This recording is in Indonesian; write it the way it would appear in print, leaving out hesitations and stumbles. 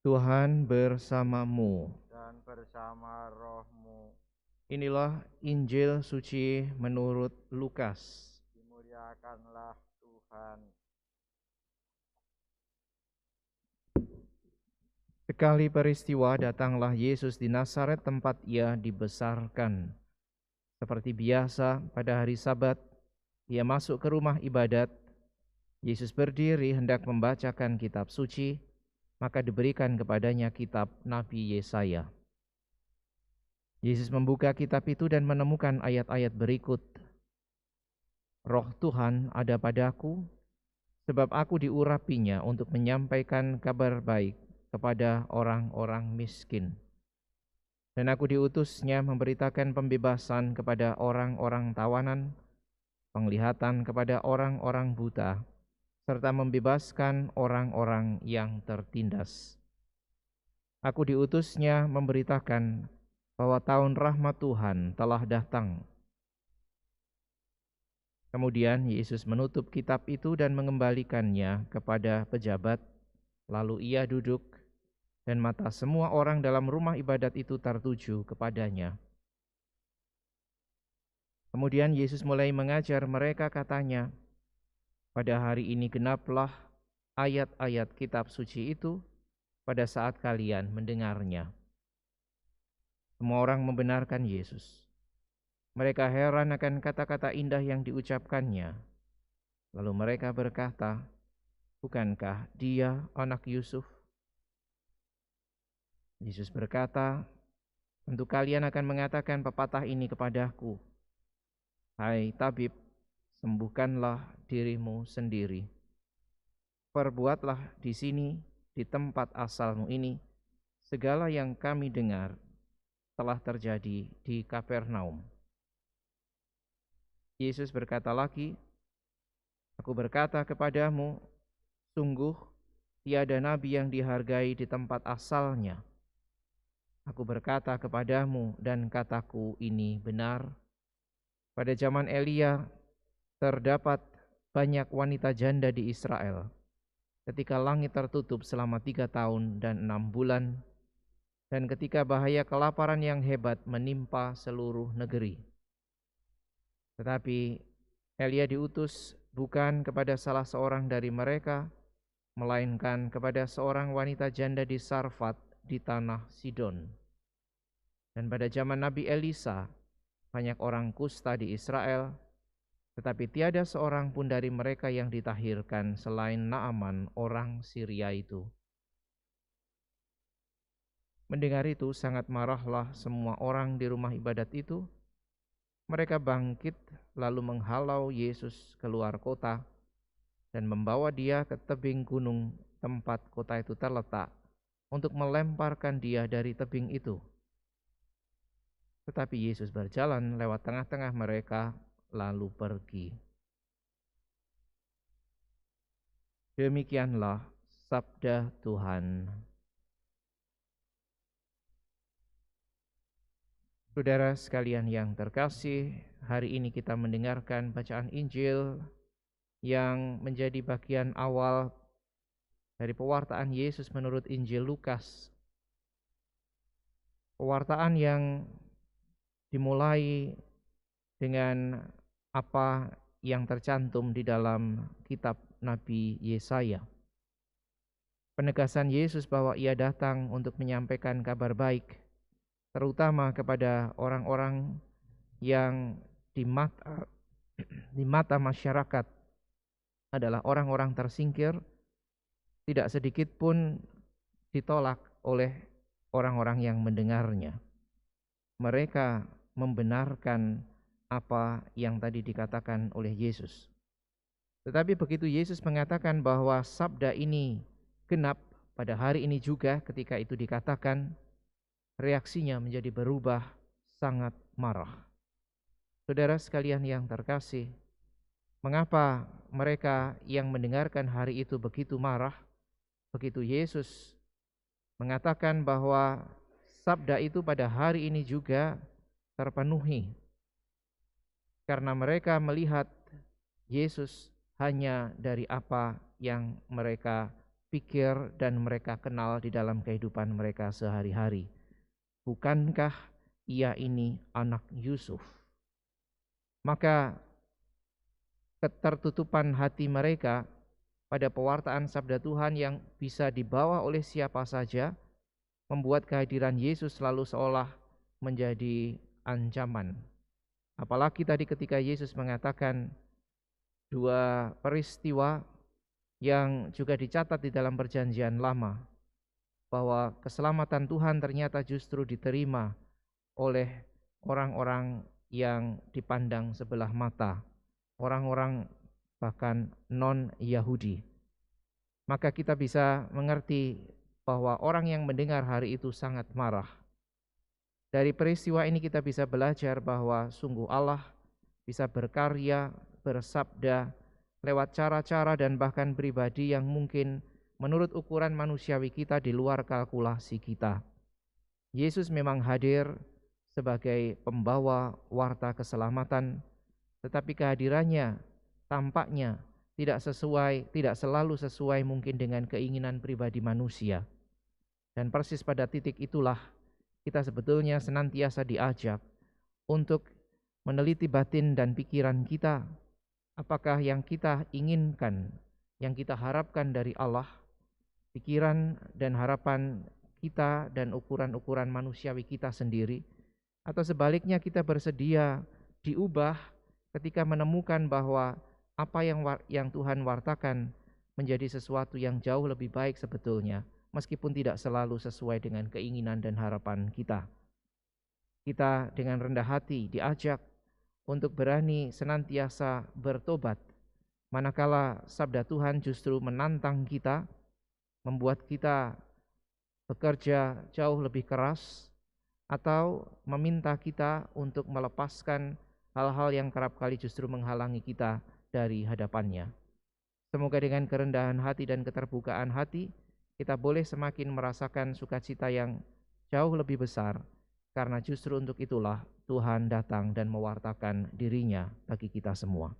Tuhan bersamamu. Dan bersama rohmu. Inilah Injil suci menurut Lukas. Dimuliakanlah Tuhan. Sekali peristiwa datanglah Yesus di Nazaret tempat ia dibesarkan. Seperti biasa pada hari Sabat, ia masuk ke rumah ibadat. Yesus berdiri hendak membacakan kitab suci, maka diberikan kepadanya kitab Nabi Yesaya. Yesus membuka kitab itu dan menemukan ayat-ayat berikut. Roh Tuhan ada padaku, sebab aku diurapinya untuk menyampaikan kabar baik kepada orang-orang miskin. Dan aku diutusnya memberitakan pembebasan kepada orang-orang tawanan, penglihatan kepada orang-orang buta, serta membebaskan orang-orang yang tertindas. Aku diutusnya memberitakan bahwa tahun rahmat Tuhan telah datang. Kemudian Yesus menutup kitab itu dan mengembalikannya kepada pejabat. Lalu ia duduk, dan mata semua orang dalam rumah ibadat itu tertuju kepadanya. Kemudian Yesus mulai mengajar mereka, katanya, pada hari ini genaplah ayat-ayat kitab suci itu pada saat kalian mendengarnya. Semua orang membenarkan Yesus. Mereka heran akan kata-kata indah yang diucapkannya. Lalu mereka berkata, bukankah dia anak Yusuf? Yesus berkata, tentu kalian akan mengatakan pepatah ini kepadaku, hai tabib, sembuhkanlah dirimu sendiri. Perbuatlah di sini, di tempat asalmu ini, segala yang kami dengar telah terjadi di Kapernaum. Yesus berkata lagi, aku berkata kepadamu, sungguh tiada nabi yang dihargai di tempat asalnya. Aku berkata kepadamu, dan kataku ini benar. Pada zaman Elia terdapat banyak wanita janda di Israel, ketika langit tertutup selama 3 tahun dan 6 bulan, dan ketika bahaya kelaparan yang hebat menimpa seluruh negeri. Tetapi Elia diutus bukan kepada salah seorang dari mereka, melainkan kepada seorang wanita janda di Sarfat di tanah Sidon. Dan pada zaman Nabi Elisa, banyak orang kusta di Israel, tetapi tiada seorang pun dari mereka yang ditahirkan selain Naaman orang Syria itu. Mendengar itu sangat marahlah semua orang di rumah ibadat itu. Mereka bangkit lalu menghalau Yesus keluar kota dan membawa dia ke tebing gunung tempat kota itu terletak untuk melemparkan dia dari tebing itu. Tetapi Yesus berjalan lewat tengah-tengah mereka lalu pergi. Demikianlah sabda Tuhan. Saudara sekalian yang terkasih, hari ini kita mendengarkan bacaan Injil yang menjadi bagian awal dari pewartaan Yesus menurut Injil Lukas. Pewartaan yang dimulai dengan apa yang tercantum di dalam kitab Nabi Yesaya. Penegasan Yesus bahwa ia datang untuk menyampaikan kabar baik, terutama kepada orang-orang yang di mata masyarakat adalah orang-orang tersingkir, tidak sedikit pun ditolak oleh orang-orang yang mendengarnya. Mereka membenarkan apa yang tadi dikatakan oleh Yesus. Tetapi begitu Yesus mengatakan bahwa sabda ini genap pada hari ini juga, ketika itu dikatakan, reaksinya menjadi berubah, sangat marah. Saudara sekalian yang terkasih, mengapa mereka yang mendengarkan hari itu begitu marah? Begitu Yesus mengatakan bahwa sabda itu pada hari ini juga terpenuhi, karena mereka melihat Yesus hanya dari apa yang mereka pikir dan mereka kenal di dalam kehidupan mereka sehari-hari. Bukankah ia ini anak Yusuf? Maka ketertutupan hati mereka pada pewartaan sabda Tuhan yang bisa dibawa oleh siapa saja membuat kehadiran Yesus selalu seolah menjadi ancaman. Apalagi tadi ketika Yesus mengatakan dua peristiwa yang juga dicatat di dalam perjanjian lama, bahwa keselamatan Tuhan ternyata justru diterima oleh orang-orang yang dipandang sebelah mata, orang-orang bahkan non-Yahudi. Maka kita bisa mengerti bahwa orang yang mendengar hari itu sangat marah. Dari peristiwa ini kita bisa belajar bahwa sungguh Allah bisa berkarya, bersabda lewat cara-cara dan bahkan pribadi yang mungkin menurut ukuran manusiawi kita di luar kalkulasi kita. Yesus memang hadir sebagai pembawa warta keselamatan, tetapi kehadirannya tampaknya tidak selalu sesuai mungkin dengan keinginan pribadi manusia. Dan persis pada titik itulah kita sebetulnya senantiasa diajak untuk meneliti batin dan pikiran kita. Apakah yang kita inginkan, yang kita harapkan dari Allah, pikiran dan harapan kita dan ukuran-ukuran manusiawi kita sendiri, atau sebaliknya kita bersedia diubah ketika menemukan bahwa apa yang Tuhan wartakan menjadi sesuatu yang jauh lebih baik sebetulnya, meskipun tidak selalu sesuai dengan keinginan dan harapan kita. Kita dengan rendah hati diajak untuk berani senantiasa bertobat, manakala sabda Tuhan justru menantang kita, membuat kita bekerja jauh lebih keras, atau meminta kita untuk melepaskan hal-hal yang kerap kali justru menghalangi kita dari hadapannya. Semoga dengan kerendahan hati dan keterbukaan hati, kita boleh semakin merasakan sukacita yang jauh lebih besar, karena justru untuk itulah Tuhan datang dan mewartakan dirinya bagi kita semua.